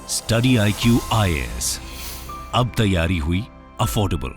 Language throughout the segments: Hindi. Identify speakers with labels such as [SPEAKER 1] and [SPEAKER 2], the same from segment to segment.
[SPEAKER 1] स्टडी IQ IAS, अब तैयारी हुई अफोर्डेबल।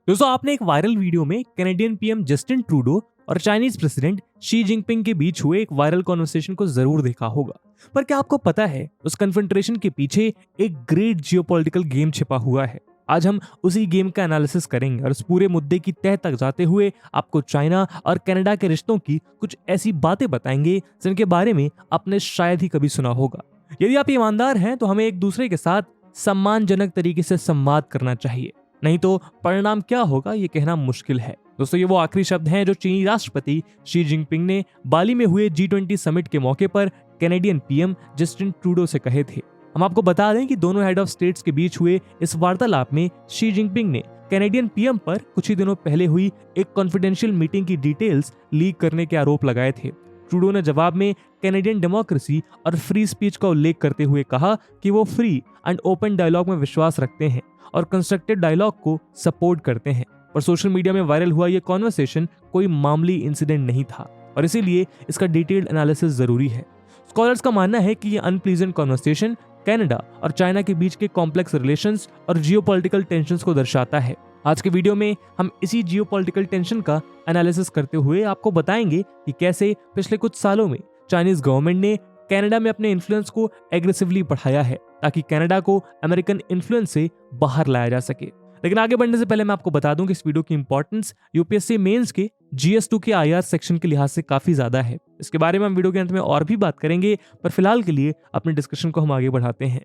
[SPEAKER 2] दोस्तों, आपने एक वायरल वीडियो में कैनेडियन पीएम जस्टिन ट्रूडो और चाइनीज प्रेसिडेंट शी जिनपिंग के बीच हुए एक वायरल कॉन्वर्सेशन को जरूर देखा होगा। पर क्या आपको पता है उस कन्फ्रंटेशन के पीछे एक ग्रेट जियोपॉलिटिकल गेम छिपा हुआ है। आज हम उसी गेम का एनालिसिस करेंगे और इस पूरे मुद्दे की तह तक जाते हुए आपको चाइना और कनाडा के रिश्तों की कुछ ऐसी बातें बताएंगे जिनके बारे में आपने शायद ही कभी सुना होगा। यदि आप ईमानदार हैं तो हमें एक दूसरे के साथ सम्मानजनक तरीके से संवाद करना चाहिए, नहीं तो परिणाम क्या होगा ये कहना मुश्किल है। दोस्तों, ये वो आखिरी शब्द हैं जो चीनी राष्ट्रपति शी जिनपिंग ने बाली में हुए G20 समिट के मौके पर कैनेडियन पीएम जस्टिन ट्रूडो से कहे थे। हम आपको बता दें कि दोनों हेड ऑफ स्टेट्स के बीच हुए इस वार्तालाप में शी जिनपिंग ने कैनेडियन पीएम पर कुछ ही दिनों पहले हुई एक कॉन्फिडेंशियल मीटिंग की डिटेल्स लीक करने के आरोप लगाए थे। ट्रूडो ने जवाब में कैनेडियन डेमोक्रेसी और फ्री स्पीच का उल्लेख करते हुए कहा कि वो फ्री एंड ओपन डायलॉग में विश्वास रखते हैं और कंस्ट्रक्टिव डायलॉग को सपोर्ट करते हैं। पर सोशल मीडिया में वायरल हुआ ये कॉन्वर्सेशन कोई मामूली इंसिडेंट नहीं था और इसीलिए इसका डिटेल्ड एनालिसिस जरूरी है। स्कॉलर्स का मानना है कि ये अनप्लीजेंट कॉन्वर्सेशन कनाडा और चाइना के बीच के कॉम्प्लेक्स रिलेशंस और जियोपॉलिटिकल टेंशंस को दर्शाता है। आज के वीडियो में हम इसी जियोपॉलिटिकल टेंशन का एनालिसिस करते हुए आपको बताएंगे कि कैसे पिछले कुछ सालों में चाइनीज गवर्नमेंट ने कनाडा में अपने इन्फ्लुएंस को एग्रेसिवली बढ़ाया है ताकि कनाडा को अमेरिकन इन्फ्लुएंस से बाहर लाया जा सके। लेकिन आगे बढ़ने से पहले मैं आपको बता दूं कि इस वीडियो की इंपॉर्टेंस यूपीएससी मेंस के GS2 के IR सेक्शन के लिहाज से काफी ज्यादा है। इसके बारे में हम वीडियो के अंत में और भी बात करेंगे, पर फिलहाल के लिए अपने डिस्कशन को हम आगे बढ़ाते हैं।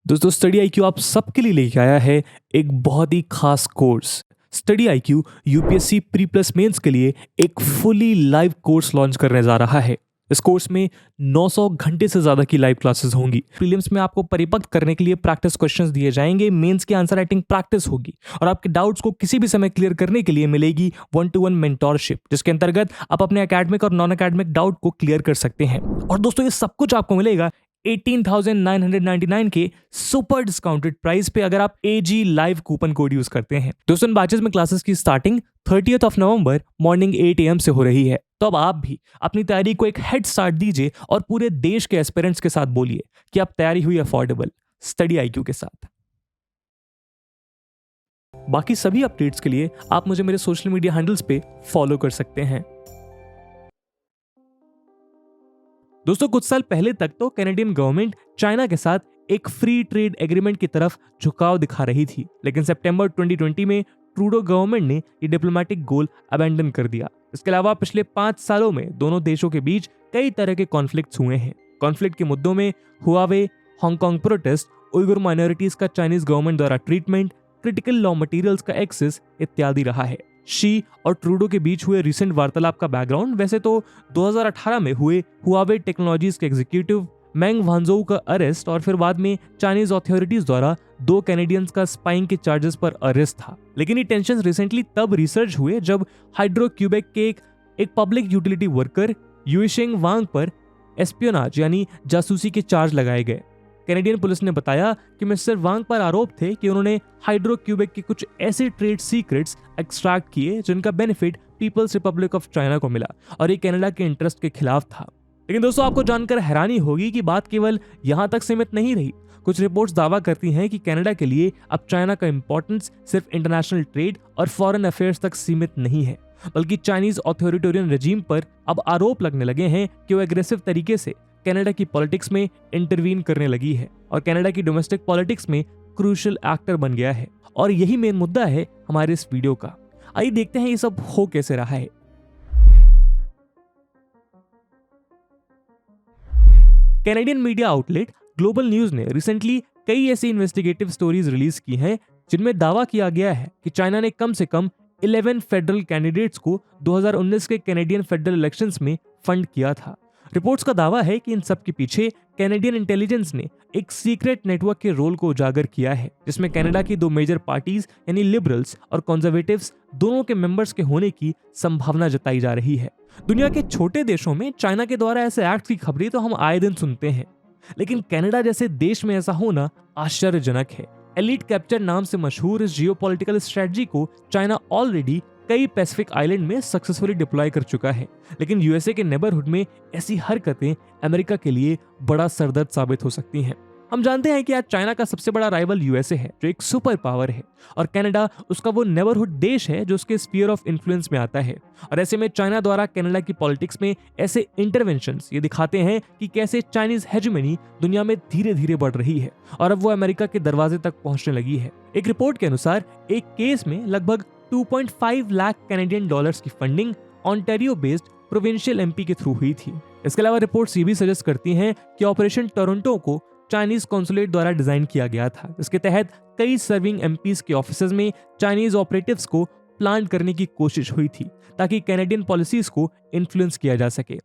[SPEAKER 2] दोस्तों, स्टडी IQ आप सबके लिए लेके आया है एक बहुत ही खास कोर्स। Study IQ UPSC pre plus mains के लिए एक फुली लाइव कोर्स लॉन्च करने जा रहा है। इस कोर्स में 900 घंटे से ज्यादा की लाइव क्लासेस होंगी। प्रीलिम्स में आपको परिपक्व करने के लिए प्रैक्टिस क्वेश्चंस दिए जाएंगे, मेंस की आंसर राइटिंग प्रैक्टिस होगी और आपके डाउट्स को किसी भी समय क्लियर करने के लिए मिलेगी 1-to-1 मेंटोरशिप, जिसके अंतर्गत आप अपने एकेडमिक और नॉन एकेडमिक डाउट को क्लियर कर सकते हैं। और दोस्तों, ये सब कुछ आपको मिलेगा 18,999 के सुपर डिस्काउंटेड प्राइस पे अगर आप AG live coupon code use करते हैं। दोस्तों, इन बैचेस में क्लासेस की starting 30th November morning 8 AM से हो रही है। तो अब आप भी अपनी तैयारी को एक हेड स्टार्ट दीजिए और पूरे देश के एस्पिरेंट्स के साथ बोलिए कि आप तैयारी हुई अफोर्डेबल स्टडी IQ के साथ। बाकी सभी अपडेट्स के लिए आप मुझे मेरे सोशल मीडिया हैंडल्स पे फॉलो कर सकते हैं। दोस्तों, कुछ साल पहले तक तो कैनेडियन गवर्नमेंट चाइना के साथ एक फ्री ट्रेड एग्रीमेंट की तरफ झुकाव दिखा रही थी, लेकिन सितंबर 2020 में ट्रूडो गवर्नमेंट ने ये डिप्लोमेटिक गोल अबैंडन कर दिया। इसके अलावा पिछले 5 सालों में दोनों देशों के बीच कई तरह के कॉन्फ्लिक्ट्स हुए हैं। कॉन्फ्लिक्ट के मुद्दों में Huawei, Hong Kong protest, Uyghur minorities का चाइनीज गवर्नमेंट द्वारा ट्रीटमेंट, क्रिटिकल लॉ मटेरियल्स का एक्सेस इत्यादि रहा है। शी और ट्रूडो के बीच हुए रिसेंट वार्तालाप का बैकग्राउंड वैसे तो 2018 में हुए हुआवे टेक्नोलॉजीज के एग्जीक्यूटिव मैंग वांजोउ का अरेस्ट और फिर बाद में चाइनीज अथॉरिटीज द्वारा 2 कैनेडियंस का स्पाइंग के चार्जेस पर अरेस्ट था। लेकिन ये टेंशन रिसेंटली तब रिसर्च हुए जब हाइड्रो क्यूबेक के एक पब्लिक यूटिलिटी वर्कर युइशेंग वांग पर एस्पियोनाज यानी जासूसी के चार्ज लगाए गए। कैनेडियन पुलिस ने बताया कि मिस्टर वांग पर आरोप थे कि उन्होंने हाइड्रो क्यूबेक के कुछ ऐसे ट्रेड सीक्रेट्स एक्सट्रैक्ट किए जिनका benefit People's Republic of China को मिला और ये कनाडा के इंटरेस्ट के खिलाफ था। लेकिन दोस्तों, आपको जानकर हैरानी होगी कि बात केवल यहां तक सीमित नहीं रही। कुछ रिपोर्ट्स दावा करती हैं कि कनाडा के लिए अब चाइना का इंपॉर्टेंस सिर्फ इंटरनेशनल ट्रेड और फॉरेन अफेयर्स तक सीमित नहीं है, बल्कि चाइनीज ऑथोरिटेरियन रेजिम पर अब आरोप लगने लगे हैं कि वो एग्रेसिव तरीके से कनाडा की पॉलिटिक्स में इंटरवीन करने लगी है और कनाडा की डोमेस्टिक पॉलिटिक्स में क्रूशियल एक्टर बन गया है। और यही मेन मुद्दा है हमारे इस वीडियो का। आइए देखते हैं ये सब हो कैसे रहा है। Canadian media outlet global news ने रिसेंटली कई ऐसी इन्वेस्टिगेटिव स्टोरीज रिलीज की हैं जिनमें दावा किया गया है कि चाइना ने कम से कम 11 फेडरल कैंडिडेट्स को 2019 के कैनेडियन फेडरल इलेक्शंस में फंड किया था। रिपोर्ट्स का दावा है कि इन सब के पीछे कैनेडियन इंटेलिजेंस ने एक सीक्रेट नेटवर्क के रोल को उजागर किया है, जिसमें कनाडा की 2 मेजर पार्टीज यानी लिबरल्स और कंजर्वेटिव्स दोनों के मेंबर्स के होने की संभावना जताई जा रही है। दुनिया के छोटे देशों में चाइना के द्वारा ऐसे एक्ट की खबरें तो हम आए दिन सुनते हैं, लेकिन कनाडा जैसे देश में ऐसा होना आश्चर्यजनक है। एलीट कैप्चर नाम से मशहूर इस जियोपॉलिटिकल स्ट्रेटजी को चाइना ऑलरेडी कई पैसिफिक आइलैंड में सक्सेसफुली डिप्लॉय कर चुका है, लेकिन यूएसए के नेबरहुड में ऐसी हरकतें अमेरिका के लिए बड़ा सरदर्द साबित हो सकती हैं। हम जानते हैं कि आज चाइना का सबसे बड़ा राइवल यूएसए है, जो एक सुपर पावर है, और कनाडा उसका वो नेबरहुड देश है जो उसके स्फीयर ऑफ इन्फ्लुएंस में आता है। और ऐसे में चाइना द्वारा कनाडा की पॉलिटिक्स में ऐसे इंटरवेंशंस ये दिखाते हैं कि कैसे चाइनीज हेजेमनी दुनिया में धीरे धीरे बढ़ रही है और अब वो अमेरिका के दरवाजे तक पहुंचने लगी है। एक रिपोर्ट के अनुसार एक केस में लगभग 2.5 लाख कैनेडियन डॉलर्स की funding Ontario based provincial MP के थ्रू हुई थी। इसके अलावा रिपोर्ट्स ये भी सजेस्ट करती हैं कि ऑपरेशन टोरंटो को चाइनीज कॉन्सुलेट द्वारा डिजाइन किया गया था। इसके तहत कई सर्विंग एमपीज के ऑफिसेज में चाइनीज ऑपरेटिव्स को प्लांट करने की कोशिश हुई थी ताकि कैनेडियन पॉलिसीज को इन्फ्लुएंस किया जा सके।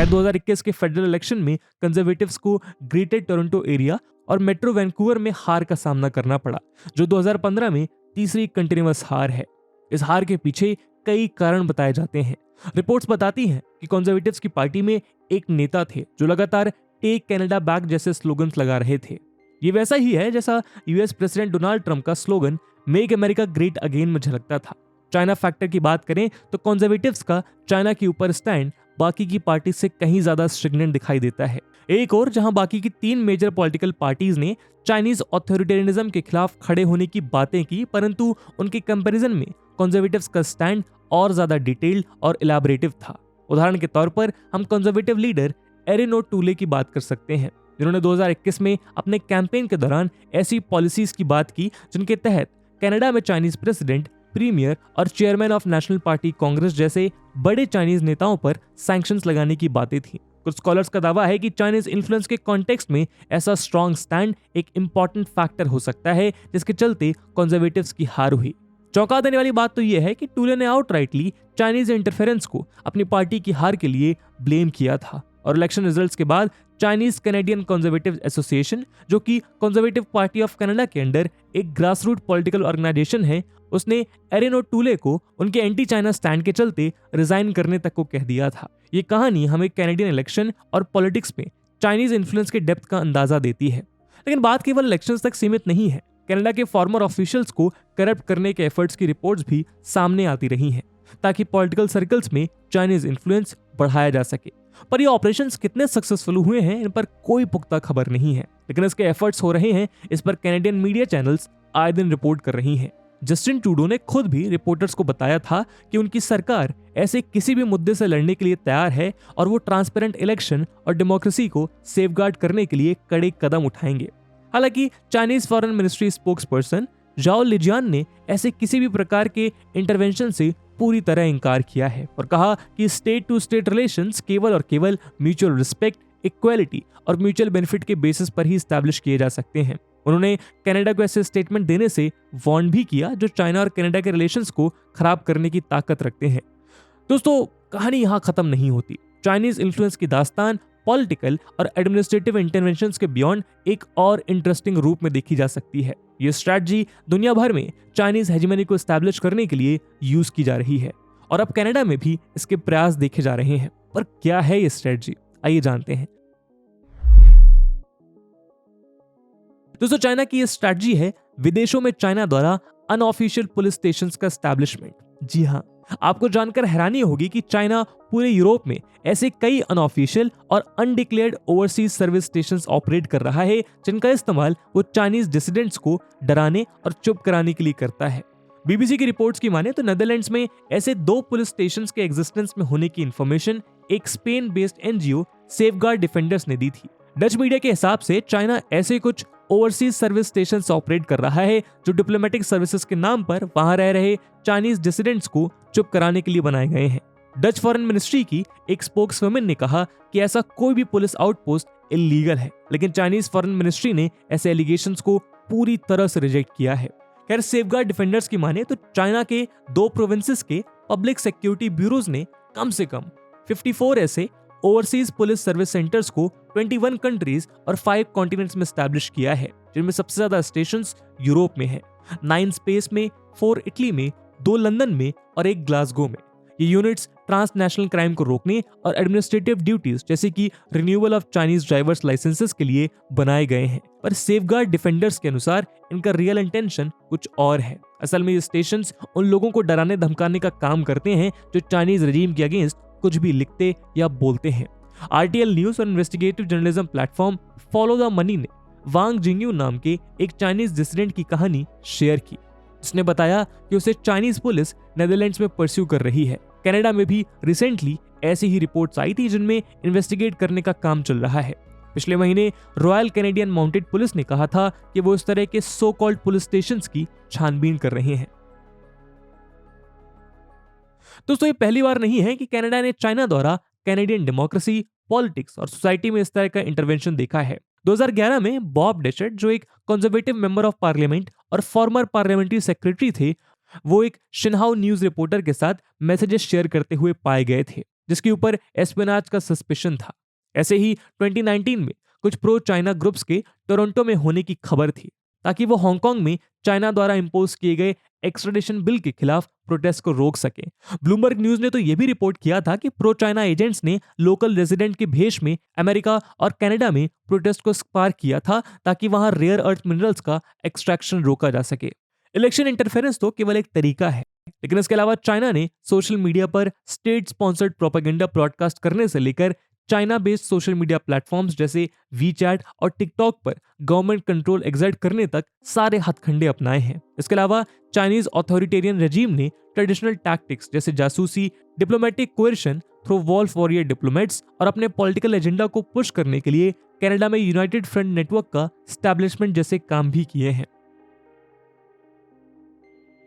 [SPEAKER 2] 2021 के फेडरल इलेक्शन में कंजर्वेटिव्स को ग्रेटर टोरंटो एरिया और मेट्रो वैंकूवर में हार का सामना करना पड़ा, जो 2015 में तीसरी कंटिन्यूअस हार है। इस हार के पीछे कई कारण बताए जाते हैं। रिपोर्ट्स बताती हैं कि कंजर्वेटिव्स की पार्टी में एक नेता थे जो लगातार टेक कनाडा बैक जैसे स्लोगन्स लगा रहे थे। ये वैसा ही है जैसा यूएस प्रेसिडेंट डोनाल्ड ट्रंप का slogan make America great again में झलकता था। चाइना फैक्टर की बात करें तो कंजर्वेटिव्स का चाइना के ऊपर स्टैंड बाकी की पार्टी से कहीं ज्यादा स्ट्रिग्नेंट दिखाई देता है। एक और जहां बाकी की 3 मेजर पॉलिटिकल पार्टीज ने चाइनीज ऑथोरिटेरियनिज्म के खिलाफ खड़े होने की बातें की, परंतु उनके कंपैरिजन में कंजर्वेटिव्स का स्टैंड और ज्यादा डिटेल्ड और इलैबोरेटिव था। उदाहरण के तौर पर हम कंजर्वेटिव लीडर एरिन ओटूले की बात कर सकते हैं, जिन्होंने 2021 में अपने कैंपेन के दौरान ऐसी पॉलिसीज की बात की जिनके तहत कनाडा में चाइनीज प्रेसिडेंट, प्रीमियर और chairman of national party Congress जैसे बड़े चाइनीज नेताओं पर सैंक्शंस लगाने की बातें थी। कुछ स्कॉलर्स का दावा है कि चाइनीज इन्फ्लुएंस के कॉन्टेक्स्ट में ऐसा स्ट्रॉन्ग स्टैंड एक इंपॉर्टेंट फैक्टर हो सकता है जिसके चलते कंजर्वेटिव्स की हार हुई। चौंका देने वाली बात तो यह है कि टूले ने आउटराइटली चाइनीज इंटरफेरेंस को अपनी पार्टी की हार के लिए ब्लेम किया था और इलेक्शन रिजल्ट्स के बाद चाइनीज कैनेडियन कंजर्वेटिव एसोसिएशन, जो कि कंजर्वेटिव पार्टी ऑफ कनाडा के अंडर एक ग्रासरूट पॉलिटिकल ऑर्गेनाइजेशन है, उसने एरिन ओटूले को उनके एंटी चाइना स्टैंड के चलते रिजाइन करने तक को कह दिया था। ये कहानी हमें कैनेडियन इलेक्शन और पॉलिटिक्स में चाइनीज इन्फ्लुएंस के डेप्थ का अंदाजा देती है। लेकिन बात केवल इलेक्शंस तक सीमित नहीं है। कनाडा के फॉर्मर ऑफिशियल्स को करप्ट करने के एफर्ट्स की रिपोर्ट्स भी सामने आती रही हैं ताकि पॉलिटिकल सर्कल्स में चाइनीज इन्फ्लुएंस बढ़ाया जा सके। पर ये ऑपरेशंस कितने सक्सेसफुल हुए हैं इन पर कोई पुख्ता खबर नहीं है, लेकिन इसके एफर्ट्स हो रहे हैं, इस पर कैनेडियन मीडिया चैनल्स आए दिन रिपोर्ट कर रही हैं। जस्टिन ट्रूडो ने खुद भी रिपोर्टर्स को बताया था कि उनकी सरकार ऐसे किसी भी मुद्दे से लड़ने के लिए तैयार है और वो ट्रांसपेरेंट इलेक्शन और डेमोक्रेसी को सेफगार्ड करने के लिए कड़े कदम उठाएंगे। हालांकि चाइनीज फॉरेन मिनिस्ट्री स्पोक्सपर्सन जाओ लिजियान ने ऐसे किसी भी प्रकार के इंटरवेंशन से पूरी तरह इंकार किया है और कहा कि स्टेट टू स्टेट रिलेशंस केवल और केवल म्यूचुअल रिस्पेक्ट, इक्वालिटी और म्यूचुअल बेनिफिट के बेसिस पर ही एस्टैब्लिश किए जा सकते हैं। उन्होंने कनाडा को ऐसे स्टेटमेंट देने से वार्न भी किया जो चाइना और कनाडा के रिलेशंस को खराब करने की ताकत रखते हैं। दोस्तों, कहानी यहाँ खत्म नहीं होती। चाइनीज इन्फ्लुएंस की दास्तान पॉलिटिकल और एडमिनिस्ट्रेटिव इंटरवेंशंस के बियॉन्ड एक और इंटरेस्टिंग रूप में देखी जा सकती है। ये स्ट्रैटेजी दुनिया भर में चाइनीज हेजेमनी को एस्टैब्लिश करने के लिए यूज की जा रही है और अब कनाडा में भी इसके प्रयास देखे जा रहे हैं। पर क्या है ये स्ट्रैटेजी, आइए जानते हैं। दोस्तों, चाइना की ये स्ट्रैटेजी है विदेशों में चाइना द्वारा अनऑफिशियल पुलिस स्टेशंस का एस्टैब्लिशमेंट। जी हाँ, आपको जानकर हैरानी होगी कि चाइना पूरे यूरोप में ऐसे कई अनऑफिशियल और undeclared overseas service stations operate कर रहा है जिनका इस्तेमाल वो चाइनीज डिसिडेंट्स को डराने और चुप कराने के लिए करता है। बीबीसी की रिपोर्ट्स की माने तो नेदरलैंड्स में ऐसे 2 पुलिस स्टेशंस के एग्जिस्टेंस में होने की इंफॉर्मेशन एक Spain based NGO safeguard defenders ने दी थी। डच मीडिया के हिसाब से चाइना ऐसे कुछ ओवरसीज सर्विस स्टेशन ऑपरेट कर रहा है जो डिप्लोमेटिक सर्विसेज के नाम पर वहां रह रहे चाइनीज डिसिडेंट्स को चुप कराने के लिए बनाए गए हैं। डच फॉरेन मिनिस्ट्री की एक स्पोक्सवुमन ने कहा कि ऐसा कोई भी पुलिस आउटपोस्ट इलीगल है, लेकिन चाइनीज फॉरेन मिनिस्ट्री ने ऐसे एलिगेशंस को पूरी तरह से रिजेक्ट किया है। खैर, सेफगार्ड डिफेंडर्स की माने तो चाइना के 2 प्रोविंसेस के पब्लिक सिक्योरिटी ब्यूरोज ने कम से कम 54 ऐसे ओवरसीज पुलिस सर्विस सेंटर्स को 21 कंट्रीज और 5 कॉन्टिनेंट्स में एस्टैब्लिश किया है, जिनमें सबसे ज्यादा स्टेशंस यूरोप में हैं, 9 स्पेस में, 4 इटली में, 2 लंदन में और 1 ग्लासगो में। ये यूनिट्स ट्रांसनेशनल क्राइम को रोकने और एडमिनिस्ट्रेटिव ड्यूटीज जैसे कि renewal of Chinese driver's licences के लिए बनाए गए हैं। पर सेफगार्ड डिफेंडर्स के अनुसार इनका रियल इंटेंशन कुछ और है। असल में ये स्टेशंस उन लोगों को डराने धमकाने का काम करते हैं जो चाइनीज रजीम के अगेंस्ट कुछ भी लिखते या बोलते हैं। आरटीएल न्यूज और investigative journalism platform follow the money ने वांग जिंगयू नाम के एक चाइनीज डिसिडेंट की कहानी शेयर की, जिसने बताया कि उसे चाइनीज पुलिस नेदरलैंड्स में परस्यू कर रही है। कनाडा में भी रिसेंटली ऐसी ही रिपोर्ट्स आई थी जिनमें इन्वेस्टिगेट करने का काम चल रहा है। पिछले महीने रॉयल कैनेडियन माउंटेड पुलिस ने कहा था कि वो इस तरह के सो कॉल्ड पुलिस स्टेशंस की छानबीन कर रहे हैं। दोस्तों, ये पहली बार नहीं है कि कनाडा ने चाइना द्वारा कैनेडियन डेमोक्रेसी, पॉलिटिक्स और सोसाइटी में इस तरह का इंटरवेंशन देखा है। 2011 में बॉब डेचर्ट, जो एक कंजर्वेटिव मेंबर ऑफ पार्लियामेंट और फॉर्मर पार्लियामेंट्री सेक्रेटरी थे, वो एक शिन्हाउ न्यूज रिपोर्टर के साथ मैसेजेस शेयर करते हुए पाए गए थे, जिसके ऊपर एस्पियोनाज का सस्पेशन था। ऐसे ही 2019 में कुछ प्रो चाइना ग्रुप्स के टोरंटो में होने की खबर थी, ताकि वो हांगकांग में चाइना द्वारा इंपोज किए गए एक्स्ट्राडिशन बिल के खिलाफ प्रोटेस्ट को रोक सके। ब्लूमबर्ग न्यूज ने तो यह भी रिपोर्ट किया था कि प्रो चाइना एजेंट्स ने लोकल रेजिडेंट के भेष में अमेरिका और कनाडा में प्रोटेस्ट को स्पार्क किया था, ताकि वहां रेयर अर्थ मिनरल्स का एक्सट्रैक्शन रोका जा सके। इलेक्शन इंटरफेरेंस तो केवल एक तरीका है, लेकिन इसके अलावा चाइना ने सोशल मीडिया पर स्टेट स्पॉन्सर्ड प्रोपेगेंडा ब्रॉडकास्ट करने से लेकर China based social media platforms जैसे वीचैट और टिकटॉक पर गवर्नमेंट कंट्रोल एग्जर्ट करने तक सारे हथकंडे अपनाए हैं। इसके अलावा चाइनीज ऑथोरिटेरियन रेजिम ने ट्रेडिशनल टैक्टिक्स जैसे जासूसी, diplomatic coercion through wolf warrior diplomats और अपने पॉलिटिकल एजेंडा को पुश करने के लिए कनाडा में यूनाइटेड फ्रंट नेटवर्क का एस्टैब्लिशमेंट जैसे काम भी किए हैं।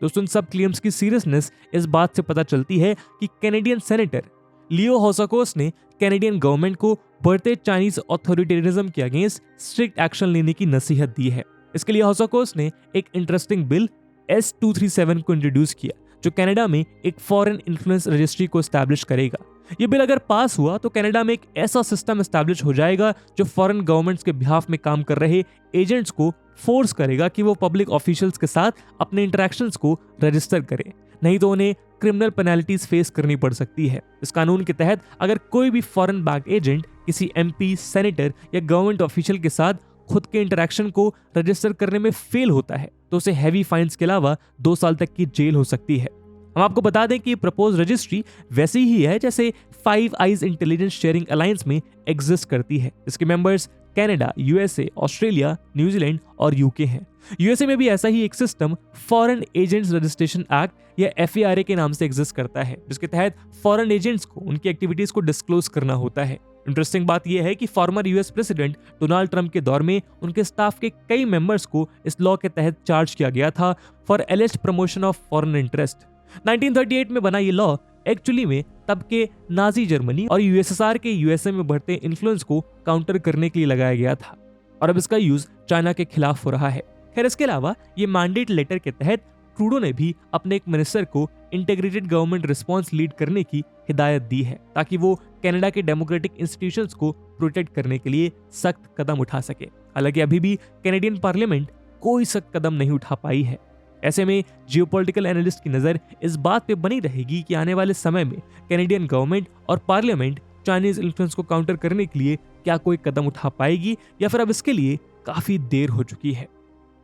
[SPEAKER 2] दोस्तों, इन सब क्लेम्स की सीरियसनेस इस बात से पता चलती है कि कैनेडियन सेनेटर लियो होसाकोस ने कैनेडियन गवर्नमेंट को बढ़ते चाइनीज ऑथोरिटेरिज्म के अगेंस्ट स्ट्रिक्ट एक्शन लेने की नसीहत दी है। इसके लिए होसाकोस ने एक इंटरेस्टिंग बिल S237 को इंट्रोड्यूस किया, जो कनाडा में एक फॉरेन इन्फ्लुएंस रजिस्ट्री को एस्टैब्लिश करेगा। ये बिल अगर पास हुआ तो कनाडा में एक ऐसा सिस्टम एस्टैब्लिश हो जाएगा जो फॉरेन गवर्नमेंट्स के बिहाफ में काम कर रहे एजेंट्स को फोर्स करेगा कि वो पब्लिक ऑफिशियल्स के साथ अपने इंटरेक्शंस को रजिस्टर करें, नहीं तो उन्हें क्रिमिनल पेनल्टीज फेस करनी पड़ सकती है। इस कानून के तहत अगर कोई भी फॉरेन बैक्ड एजेंट किसी MP, सेनेटर या गवर्नमेंट ऑफिशियल के साथ खुद के इंटरेक्शन को रजिस्टर करने में फेल होता है तो उसे हैवी फाइन्स के अलावा 2 साल तक की जेल हो सकती है। हम आपको बता दें कि ये प्रपोज रजिस्ट्री वैसी ही है जैसे five eyes intelligence sharing alliance में एग्जिस्ट करती है। इसके members Canada, USA, Australia, New Zealand और UK हैं। USA में भी ऐसा ही एक system foreign agents registration act या FARA के नाम से एग्जिस्ट करता है, जिसके तहत फॉरेन एजेंट्स को उनकी एक्टिविटीज को डिस्क्लोज करना होता है। इंटरेस्टिंग बात यह है कि farmer US president Donald Trump के दौर में उनके स्टाफ के कई मेंबर्स को इस लॉ के तहत चार्ज किया गया था for एलिज्ड promotion of foreign interest. 1938 में बना ये लॉ एक्चुअली में तब के नाजी जर्मनी और USSR के USA में बढ़ते इन्फ्लुएंस को काउंटर करने के लिए लगाया गया था, और अब इसका यूज चाइना के खिलाफ हो रहा है। खैर, इसके अलावा ये मैंडेट लेटर के तहत ट्रूडो ने भी अपने एक मिनिस्टर को इंटीग्रेटेड गवर्नमेंट रिस्पांस लीड करने की हिदायत दी है, ताकि वो कनाडा के डेमोक्रेटिक इंस्टीट्यूशंस को प्रोटेक्ट करने के लिए सख्त कदम उठा सके। हालांकि अभी भी कैनेडियन पार्लियामेंट कोई सख्त कदम नहीं उठा पाई है। ऐसे में जियोपॉलिटिकल एनालिस्ट की नजर इस बात पे बनी रहेगी कि आने वाले समय में कैनेडियन गवर्नमेंट और पार्लियामेंट चाइनीज इन्फ्लुएंस को काउंटर करने के लिए क्या कोई कदम उठा पाएगी, या फिर अब इसके लिए काफी देर हो चुकी है।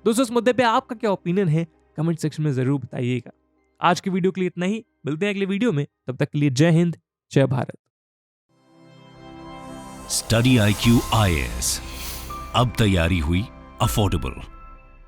[SPEAKER 2] दोस्तों, इस मुद्दे पे आपका क्या ओपिनियन है, कमेंट सेक्शन में जरूर बताइएगा। आज की वीडियो के लिए इतना ही, मिलते हैं अगले वीडियो में। तब तक के लिए जय हिंद, जय भारत।
[SPEAKER 1] स्टडी IQ IAS, अब तैयारी हुई अफोर्डेबल।